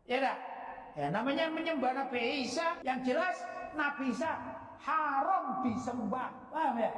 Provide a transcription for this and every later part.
Ya dah. Ya namanya menyembah Nabi Isa, yang jelas Nabi Isa haram disembah. Paham ya?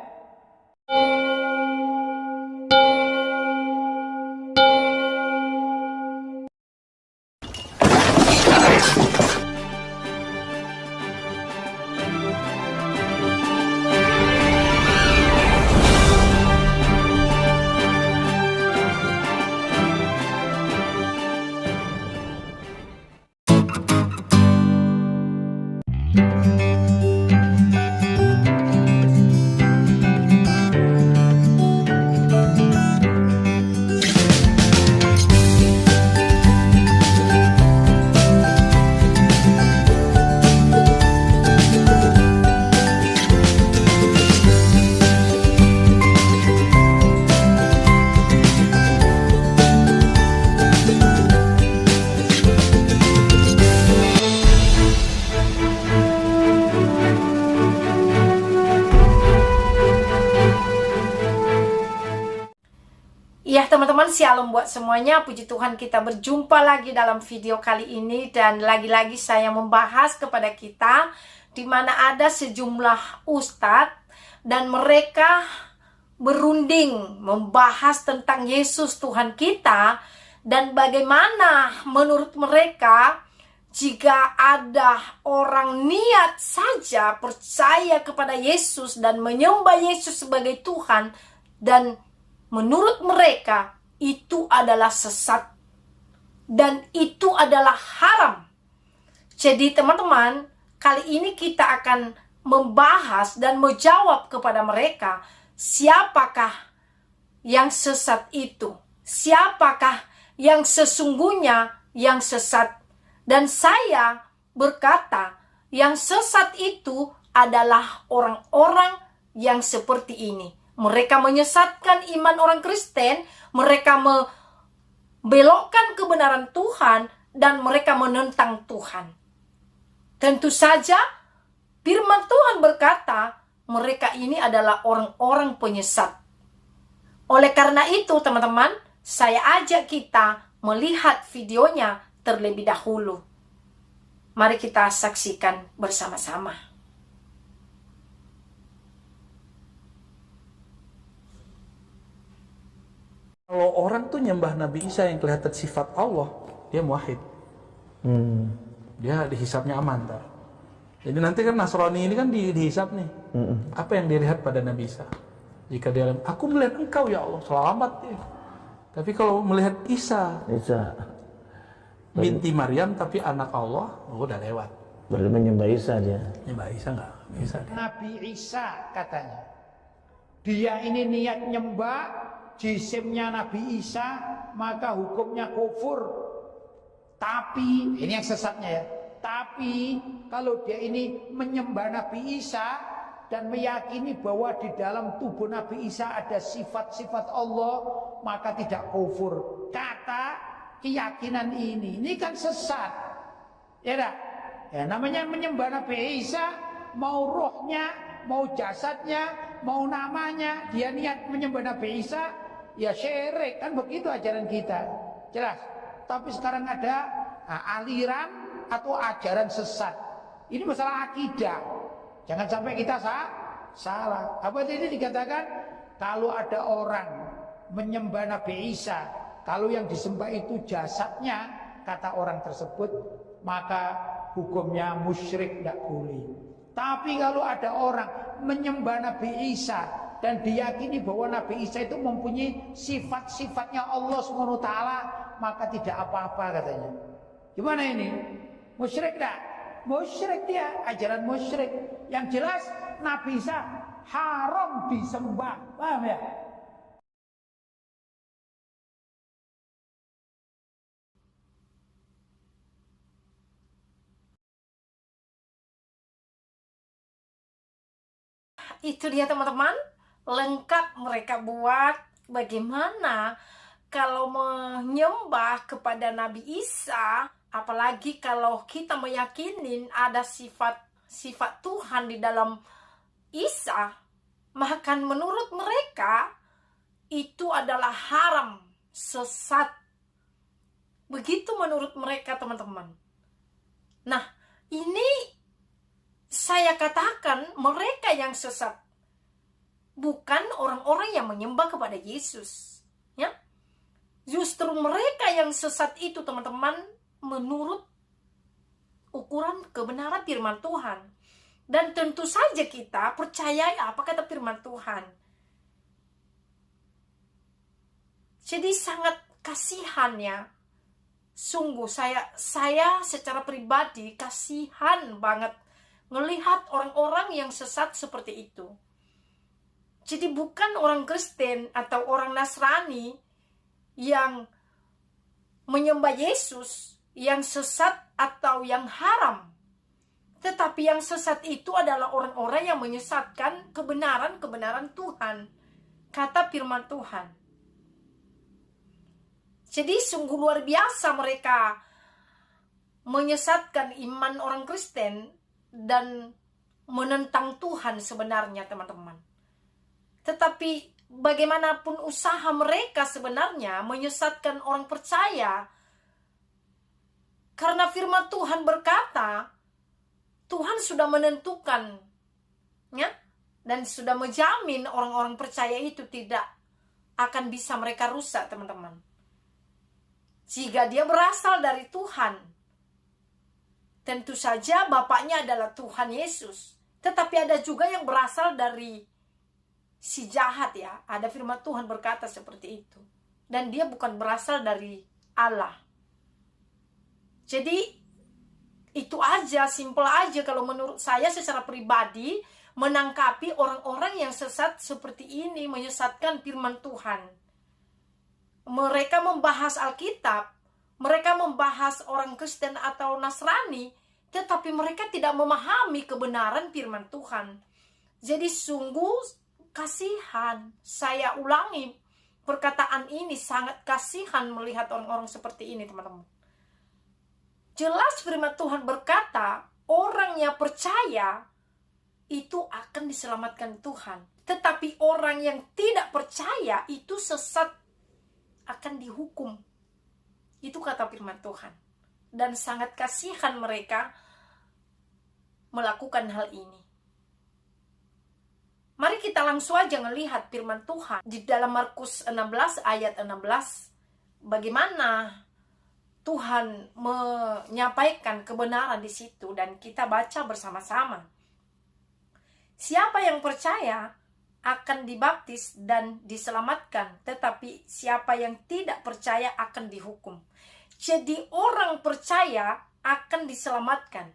Ya teman-teman, shalom buat semuanya. Puji Tuhan, kita berjumpa lagi dalam video kali ini. Dan lagi-lagi saya membahas kepada kita, di mana ada sejumlah ustadz dan mereka berunding membahas tentang Yesus Tuhan kita. Dan bagaimana menurut mereka, jika ada orang niat saja percaya kepada Yesus dan menyembah Yesus sebagai Tuhan, dan menurut mereka itu adalah sesat dan itu adalah haram. Jadi teman-teman, kali ini kita akan membahas dan menjawab kepada mereka, siapakah yang sesat itu? Siapakah yang sesungguhnya yang sesat? Dan saya berkata, yang sesat itu adalah orang-orang yang seperti ini. Mereka menyesatkan iman orang Kristen, mereka membelokkan kebenaran Tuhan, dan mereka menentang Tuhan. Tentu saja, firman Tuhan berkata, mereka ini adalah orang-orang penyesat. Oleh karena itu, teman-teman, saya ajak kita melihat videonya terlebih dahulu. Mari kita saksikan bersama-sama. Kalau orang tuh nyembah Nabi Isa yang kelihatan sifat Allah, dia muwahhid. Dia dihisapnya aman. Tar. Jadi nanti kan Nasrani ini kan dihisap nih. Apa yang dilihat pada Nabi Isa? Jika dia bilang, aku melihat engkau ya Allah, selamat ya. Tapi kalau melihat Isa binti Maryam tapi anak Allah, udah lewat. Berarti menyembah Isa dia. Nyembah Isa enggak? Bisa dia. Nabi Isa katanya, dia ini niat nyembah jisimnya Nabi Isa, maka hukumnya kufur. Tapi, ini yang sesatnya ya, tapi kalau dia ini menyembah Nabi Isa dan meyakini bahwa di dalam tubuh Nabi Isa ada sifat-sifat Allah, maka tidak kufur. Kata keyakinan ini kan sesat. Ya dah? Ya namanya menyembah Nabi Isa, mau rohnya, mau jasadnya, mau namanya, dia niat menyembah Nabi Isa, ya syirik, kan begitu ajaran kita. Jelas. Tapi sekarang ada aliran atau ajaran sesat. Ini masalah akidah. Jangan sampai kita salah. Apa ini dikatakan? Kalau ada orang menyembah Nabi Isa, kalau yang disembah itu jasadnya, kata orang tersebut, maka hukumnya musyrik, tidak boleh. Tapi kalau ada orang menyembah Nabi Isa dan diyakini bahwa Nabi Isa itu mempunyai sifat-sifatnya Allah SWT, maka tidak apa-apa katanya. Gimana ini? Musyrik tak? Musyrik dia, ajaran musyrik. Yang jelas Nabi Isa haram disembah. Paham ya? Itu dia teman-teman, lengkap mereka buat. Bagaimana kalau menyembah kepada Nabi Isa, apalagi kalau kita meyakini ada sifat Tuhan di dalam Isa, maka menurut mereka itu adalah haram, sesat. Begitu menurut mereka, teman-teman. Nah, ini saya katakan mereka yang sesat, bukan orang-orang yang menyembah kepada Yesus. Ya, justru mereka yang sesat itu, teman-teman, menurut ukuran kebenaran firman Tuhan. Dan tentu saja kita percayai apa kata firman Tuhan. Jadi sangat kasihan ya. Sungguh saya secara pribadi kasihan banget melihat orang-orang yang sesat seperti itu. Jadi bukan orang Kristen atau orang Nasrani yang menyembah Yesus yang sesat atau yang haram. Tetapi yang sesat itu adalah orang-orang yang menyesatkan kebenaran-kebenaran Tuhan. Kata firman Tuhan. Jadi sungguh luar biasa mereka menyesatkan iman orang Kristen dan menentang Tuhan sebenarnya, teman-teman. Tetapi bagaimanapun usaha mereka sebenarnya menyesatkan orang percaya, karena firman Tuhan berkata, Tuhan sudah menentukan, ya, dan sudah menjamin orang-orang percaya itu tidak akan bisa mereka rusak, teman-teman. Jika dia berasal dari Tuhan, tentu saja bapaknya adalah Tuhan Yesus. Tetapi ada juga yang berasal dari si jahat ya. Ada firman Tuhan berkata seperti itu. Dan dia bukan berasal dari Allah. Jadi itu aja, simple aja kalau menurut saya secara pribadi menangkapi orang-orang yang sesat seperti ini, menyesatkan firman Tuhan. Mereka membahas Alkitab, mereka membahas orang Kristen atau Nasrani, tetapi mereka tidak memahami kebenaran firman Tuhan. Jadi sungguh kasihan, saya ulangi perkataan ini, sangat kasihan melihat orang-orang seperti ini, teman-teman. Jelas firman Tuhan berkata, orang yang percaya itu akan diselamatkan Tuhan. Tetapi orang yang tidak percaya itu sesat, akan dihukum. Itu kata firman Tuhan. Dan sangat kasihan mereka melakukan hal ini. Mari kita langsung aja melihat firman Tuhan di dalam Markus 16 ayat 16. Bagaimana Tuhan menyampaikan kebenaran di situ, dan kita baca bersama-sama. Siapa yang percaya akan dibaptis dan diselamatkan, tetapi siapa yang tidak percaya akan dihukum. Jadi orang percaya akan diselamatkan,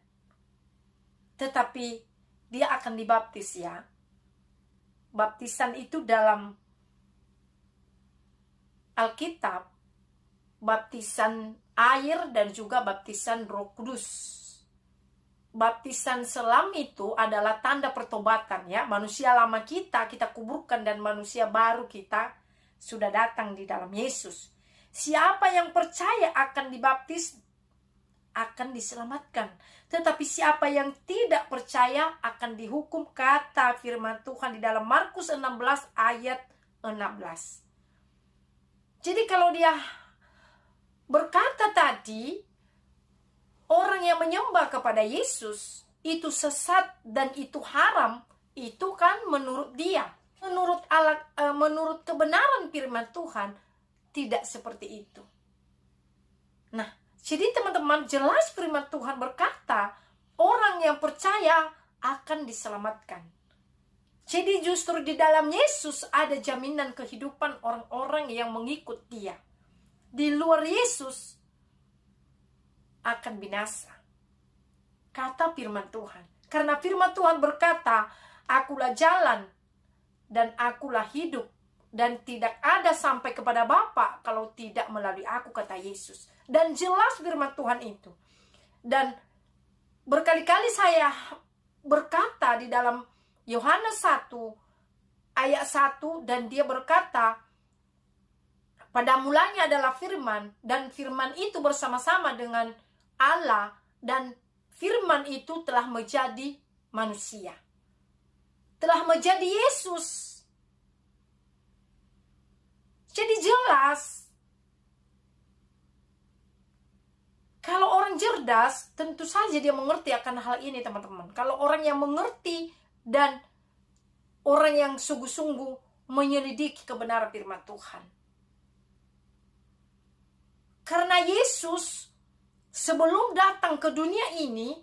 tetapi dia akan dibaptis ya. Baptisan itu dalam Alkitab, baptisan air dan juga baptisan Roh Kudus. Baptisan selam itu adalah tanda pertobatan ya. Manusia lama kita kuburkan dan manusia baru kita sudah datang di dalam Yesus. Siapa yang percaya akan dibaptis akan diselamatkan. Tetapi siapa yang tidak percaya akan dihukum, kata firman Tuhan di dalam Markus 16 ayat 16. Jadi kalau dia berkata tadi, orang yang menyembah kepada Yesus itu sesat dan itu haram, itu kan menurut dia. Menurut kebenaran firman Tuhan tidak seperti itu. Nah, jadi teman-teman, jelas firman Tuhan berkata, orang yang percaya akan diselamatkan. Jadi justru di dalam Yesus ada jaminan kehidupan orang-orang yang mengikut dia. Di luar Yesus akan binasa. Kata firman Tuhan. Karena firman Tuhan berkata, akulah jalan dan akulah hidup, dan tidak ada sampai kepada Bapa kalau tidak melalui aku, kata Yesus. Dan jelas firman Tuhan itu. Dan berkali-kali saya berkata di dalam Yohanes 1 ayat 1, dan dia berkata, pada mulanya adalah firman, dan firman itu bersama-sama dengan Allah, dan firman itu telah menjadi manusia. Telah menjadi Yesus. Jadi jelas Kalau orang cerdas, tentu saja dia mengerti akan hal ini, teman-teman. Kalau orang yang mengerti dan orang yang sungguh-sungguh menyelidiki kebenaran firman Tuhan. Karena Yesus sebelum datang ke dunia ini,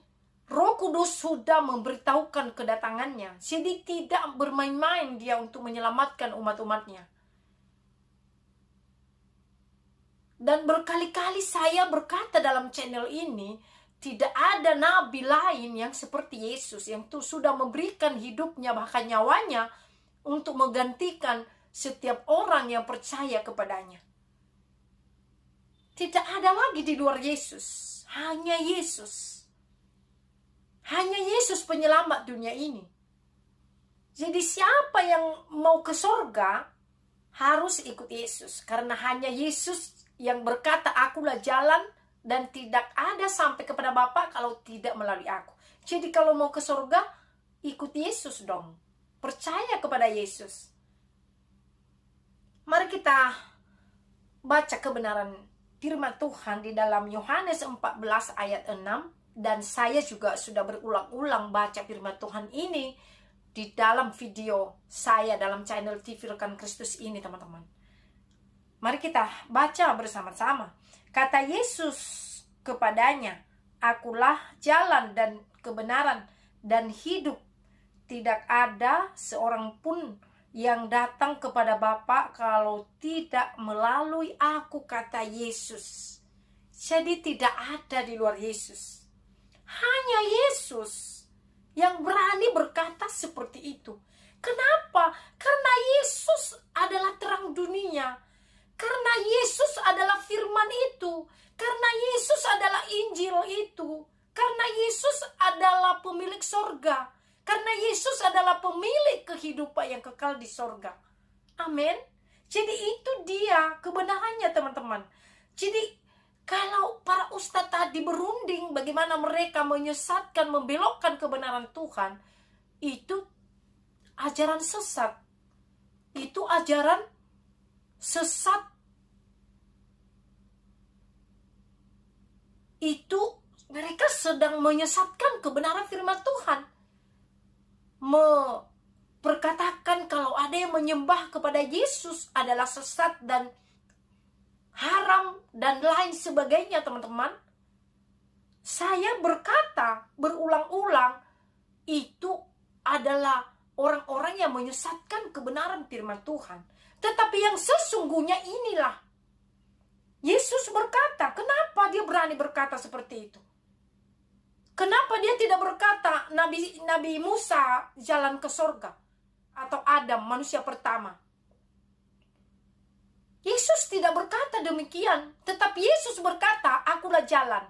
Roh Kudus sudah memberitahukan kedatangannya. Jadi tidak bermain-main dia untuk menyelamatkan umat-umatnya. Dan berkali-kali saya berkata dalam channel ini, tidak ada nabi lain yang seperti Yesus, yang sudah memberikan hidupnya, bahkan nyawanya, untuk menggantikan setiap orang yang percaya kepadanya. Tidak ada lagi di luar Yesus. Hanya Yesus. Hanya Yesus penyelamat dunia ini. Jadi siapa yang mau ke sorga harus ikut Yesus. Karena hanya Yesus yang berkata, akulah jalan dan tidak ada sampai kepada Bapa kalau tidak melalui aku. Jadi kalau mau ke sorga, ikut Yesus dong. Percaya kepada Yesus. Mari kita baca kebenaran firman Tuhan di dalam Yohanes 14 ayat 6. Dan saya juga sudah berulang-ulang baca firman Tuhan ini di dalam video saya dalam channel TV Rekan Kristus ini, teman-teman. Mari kita baca bersama-sama. Kata Yesus kepadanya, akulah jalan dan kebenaran dan hidup. Tidak ada seorang pun yang datang kepada Bapa kalau tidak melalui aku, kata Yesus. Jadi tidak ada di luar Yesus. Hanya Yesus yang berani berkata seperti itu. Kenapa? Karena Yesus adalah terang dunia. Karena Yesus adalah firman itu. Karena Yesus adalah Injil itu. Karena Yesus adalah pemilik sorga. Karena Yesus adalah pemilik kehidupan yang kekal di sorga. Amin. Jadi itu dia kebenarannya, teman-teman. Jadi kalau para ustadz tadi berunding bagaimana mereka menyesatkan, membelokkan kebenaran Tuhan, itu ajaran sesat. Itu ajaran sesat. Itu mereka sedang menyesatkan kebenaran firman Tuhan. Memperkatakan kalau ada yang menyembah kepada Yesus adalah sesat dan haram dan lain sebagainya, teman-teman. Saya berkata berulang-ulang, itu adalah orang-orang yang menyesatkan kebenaran firman Tuhan. Tetapi yang sesungguhnya inilah Yesus berkata. Kenapa dia berani berkata seperti itu? Kenapa dia tidak berkata Nabi Musa jalan ke sorga, atau Adam manusia pertama? Yesus tidak berkata demikian, tetapi Yesus berkata, akulah jalan.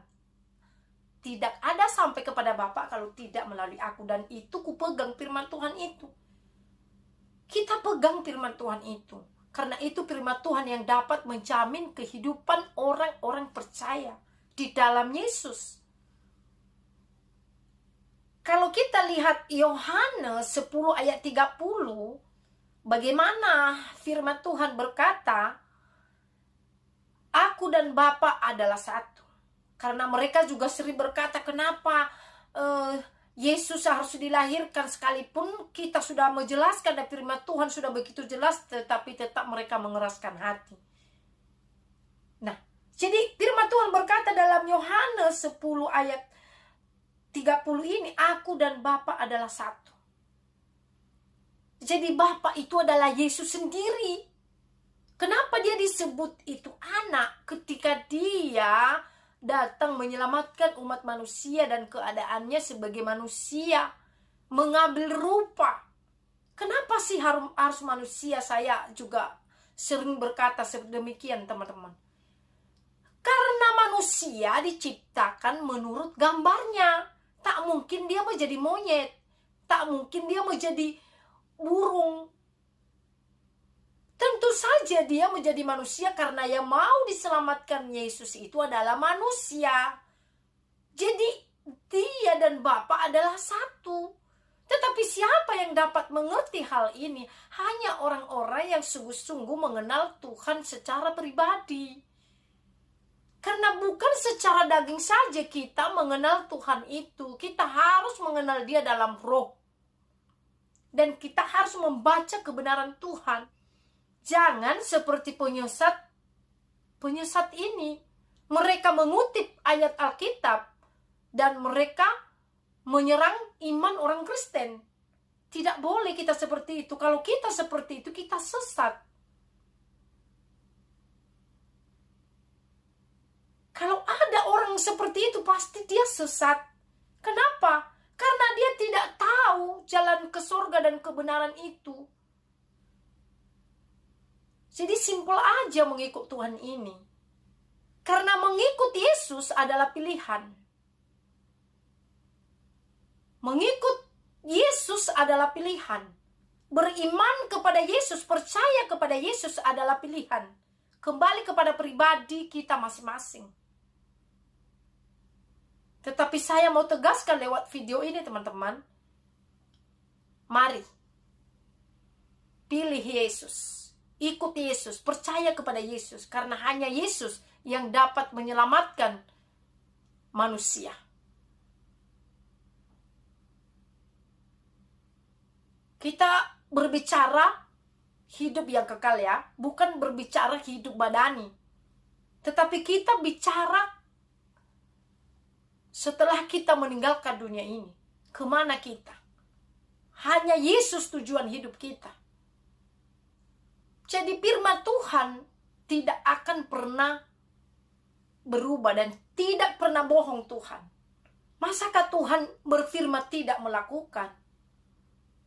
Tidak ada sampai kepada Bapa kalau tidak melalui aku. Dan itu kupegang firman Tuhan itu. Kita pegang firman Tuhan itu. Karena itu firman Tuhan yang dapat menjamin kehidupan orang-orang percaya di dalam Yesus. Kalau kita lihat Yohanes 10 ayat 30, bagaimana firman Tuhan berkata, aku dan Bapa adalah satu. Karena mereka juga sering berkata, kenapa Yesus harus dilahirkan, sekalipun kita sudah menjelaskan dan firman Tuhan sudah begitu jelas, tetapi tetap mereka mengeraskan hati. Nah, jadi firman Tuhan berkata dalam Yohanes 10 ayat 30 ini, aku dan Bapa adalah satu. Jadi Bapa itu adalah Yesus sendiri. Kenapa dia disebut itu anak? Ketika dia datang menyelamatkan umat manusia dan keadaannya sebagai manusia, mengambil rupa. Kenapa sih harus manusia? Saya juga sering berkata sedemikian, teman-teman. Karena manusia diciptakan menurut gambarnya. Tak mungkin dia menjadi monyet. Tak mungkin dia menjadi burung. Tentu saja dia menjadi manusia karena yang mau diselamatkan Yesus itu adalah manusia. Jadi dia dan Bapa adalah satu. Tetapi siapa yang dapat mengerti hal ini? Hanya orang-orang yang sungguh-sungguh mengenal Tuhan secara pribadi. Karena bukan secara daging saja kita mengenal Tuhan itu. Kita harus mengenal Dia dalam roh. Dan kita harus membaca kebenaran Tuhan. Jangan seperti penyesat ini. Mereka mengutip ayat Alkitab dan mereka menyerang iman orang Kristen. Tidak boleh kita seperti itu. Kalau kita seperti itu, kita sesat. Kalau ada orang seperti itu, pasti dia sesat. Kenapa? Karena dia tidak tahu jalan ke surga dan kebenaran itu. Jadi simpel aja mengikut Tuhan ini. Karena mengikut Yesus adalah pilihan. Mengikut Yesus adalah pilihan. Beriman kepada Yesus, percaya kepada Yesus adalah pilihan. Kembali kepada pribadi kita masing-masing. Tetapi saya mau tegaskan lewat video ini, teman-teman. Mari. Pilih Yesus. Ikut Yesus. Percaya kepada Yesus. Karena hanya Yesus yang dapat menyelamatkan manusia. Kita berbicara hidup yang kekal ya. Bukan berbicara hidup badani. Tetapi kita bicara setelah kita meninggalkan dunia ini, kemana kita? Hanya Yesus tujuan hidup kita. Jadi firman Tuhan tidak akan pernah berubah dan tidak pernah bohong Tuhan. Masakah Tuhan berfirman tidak melakukan?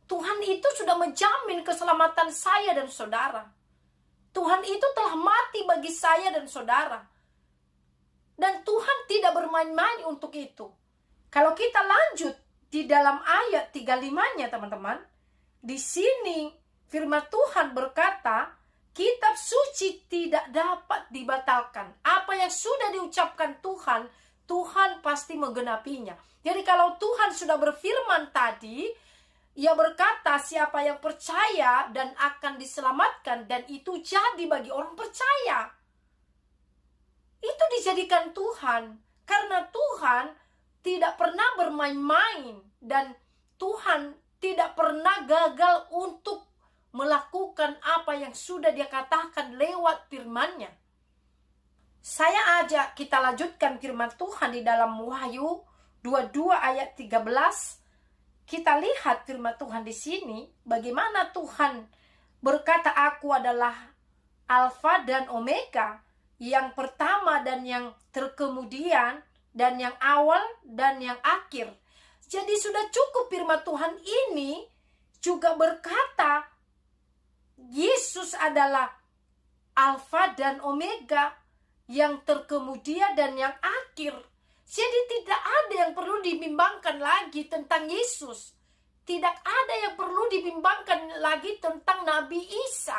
Tuhan itu sudah menjamin keselamatan saya dan saudara. Tuhan itu telah mati bagi saya dan saudara. Dan Tuhan tidak bermain-main untuk itu. Kalau kita lanjut di dalam ayat 35-nya, teman-teman. Di sini firman Tuhan berkata, kitab suci tidak dapat dibatalkan. Apa yang sudah diucapkan Tuhan, Tuhan pasti menggenapinya. Jadi kalau Tuhan sudah berfirman tadi, Ia berkata siapa yang percaya dan akan diselamatkan, dan itu jadi bagi orang percaya. Itu dijadikan Tuhan. Karena Tuhan tidak pernah bermain-main. Dan Tuhan tidak pernah gagal untuk melakukan apa yang sudah Dia katakan lewat firman-Nya. Saya ajak kita lanjutkan firman Tuhan di dalam Wahyu 22 ayat 13. Kita lihat firman Tuhan di sini. Bagaimana Tuhan berkata, aku adalah Alfa dan Omega, yang pertama dan yang terkemudian, dan yang awal dan yang akhir. Jadi sudah cukup firman Tuhan ini juga berkata, Yesus adalah Alfa dan Omega, yang terkemudian dan yang akhir. Jadi tidak ada yang perlu dibimbangkan lagi tentang Yesus. Tidak ada yang perlu dibimbangkan lagi tentang Nabi Isa.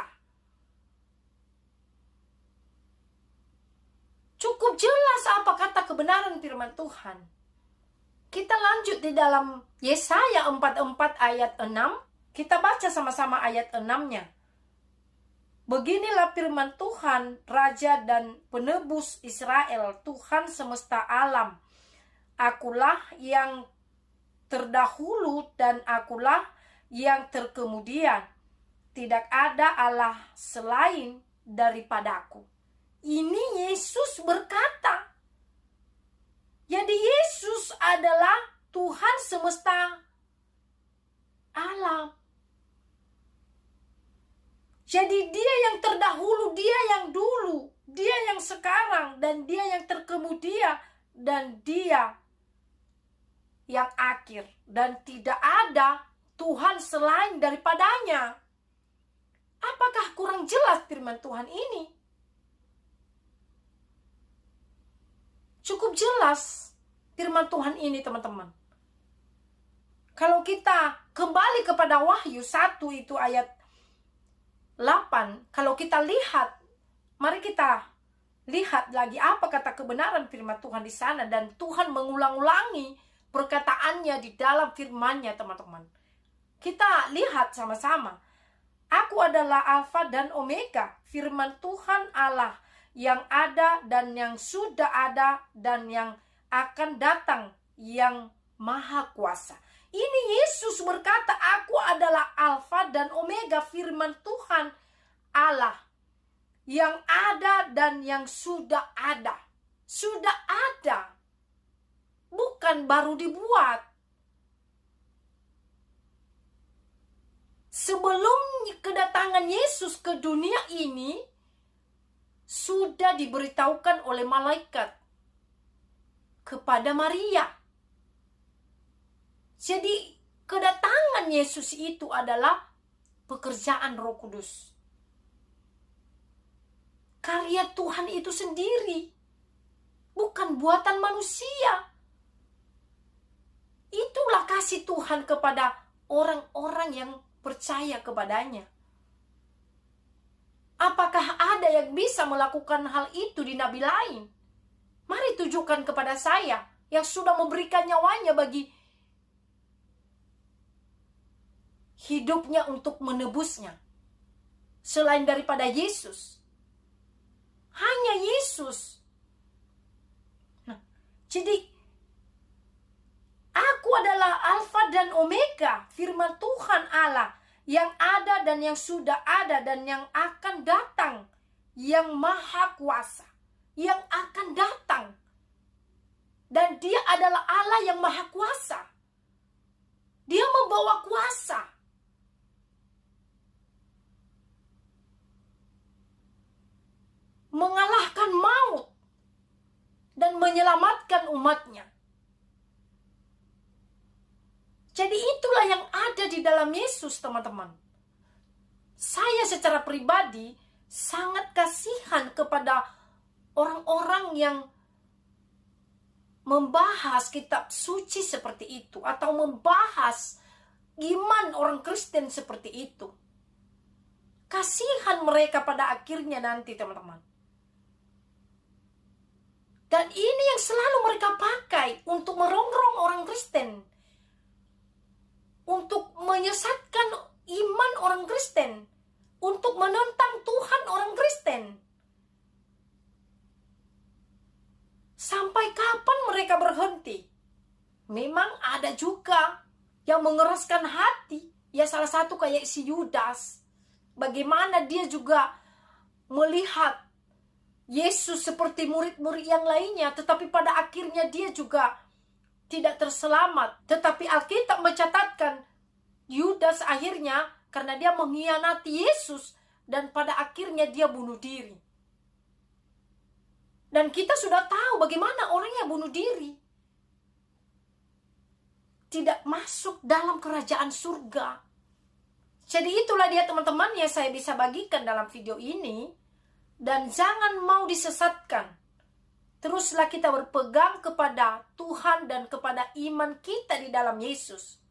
Cukup jelas apa kata kebenaran firman Tuhan. Kita lanjut di dalam Yesaya 44 ayat 6. Kita baca sama-sama ayat 6-nya. Beginilah firman Tuhan, Raja dan Penebus Israel, Tuhan semesta alam. Akulah yang terdahulu dan akulah yang terkemudian. Tidak ada Allah selain daripadaku. Ini Yesus berkata. Jadi Yesus adalah Tuhan semesta alam. Jadi Dia yang terdahulu, Dia yang dulu, Dia yang sekarang, dan Dia yang terkemudian, dan Dia yang akhir. Dan tidak ada Tuhan selain daripadanya. Apakah kurang jelas firman Tuhan ini? Cukup jelas firman Tuhan ini, teman-teman. Kalau kita kembali kepada Wahyu 1 itu ayat 8, kalau kita lihat, mari kita lihat lagi apa kata kebenaran firman Tuhan di sana. Dan Tuhan mengulang-ulangi perkataannya di dalam firman-Nya, teman-teman. Kita lihat sama-sama. Aku adalah Alfa dan Omega, firman Tuhan Allah, yang ada dan yang sudah ada dan yang akan datang, yang Maha Kuasa. Ini Yesus berkata, aku adalah Alfa dan Omega, firman Tuhan Allah, yang ada dan yang sudah ada. Sudah ada, bukan baru dibuat. Sebelum kedatangan Yesus ke dunia ini, sudah diberitahukan oleh malaikat kepada Maria. Jadi kedatangan Yesus itu adalah pekerjaan Roh Kudus. Karya Tuhan itu sendiri, bukan buatan manusia. Itulah kasih Tuhan kepada orang-orang yang percaya kepadanya. Apakah ada yang bisa melakukan hal itu di nabi lain? Mari tunjukkan kepada saya yang sudah memberikan nyawanya bagi hidupnya untuk menebusnya. Selain daripada Yesus. Hanya Yesus. Nah, jadi aku adalah Alfa dan Omega, firman Tuhan Allah, yang ada dan yang sudah ada dan yang akan datang, yang Maha Kuasa, yang akan datang. Dan dia adalah Allah yang Maha Kuasa. Dia membawa kuasa. Mengalahkan maut dan menyelamatkan umatnya. Jadi itulah yang ada di dalam Yesus, teman-teman. Saya secara pribadi sangat kasihan kepada orang-orang yang membahas kitab suci seperti itu, atau membahas iman orang Kristen seperti itu. Kasihan mereka pada akhirnya nanti, teman-teman. Dan ini yang selalu mereka pakai untuk merongrong orang Kristen, untuk menyesatkan iman orang Kristen, untuk menentang Tuhan orang Kristen. Sampai kapan mereka berhenti? Memang ada juga yang mengeraskan hati. Ya, salah satu kayak si Yudas. Bagaimana dia juga melihat Yesus seperti murid-murid yang lainnya, tetapi pada akhirnya dia juga tidak terselamat. Tetapi Alkitab mencatatkan Yudas akhirnya karena dia mengkhianati Yesus dan pada akhirnya dia bunuh diri. Dan kita sudah tahu bagaimana orang yang bunuh diri tidak masuk dalam kerajaan surga. Jadi itulah dia, teman-teman, yang saya bisa bagikan dalam video ini. Dan jangan mau disesatkan. Teruslah kita berpegang kepada Tuhan dan kepada iman kita di dalam Yesus.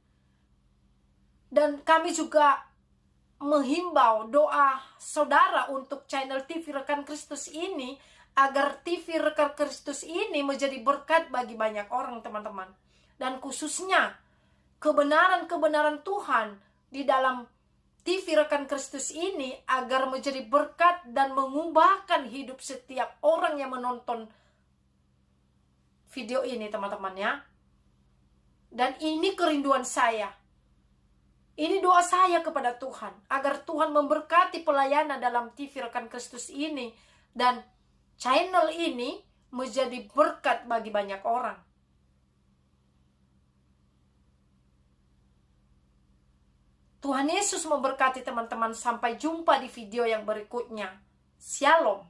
Dan kami juga menghimbau doa saudara untuk channel TV Rekan Kristus ini, agar TV Rekan Kristus ini menjadi berkat bagi banyak orang, teman-teman. Dan khususnya kebenaran-kebenaran Tuhan di dalam TV Rekan Kristus ini agar menjadi berkat dan mengubahkan hidup setiap orang yang menonton video ini, teman-teman ya. Dan ini kerinduan saya. Ini doa saya kepada Tuhan, agar Tuhan memberkati pelayanan dalam TV Rekan Kristus ini dan channel ini menjadi berkat bagi banyak orang. Tuhan Yesus memberkati teman-teman. Sampai jumpa di video yang berikutnya. Shalom.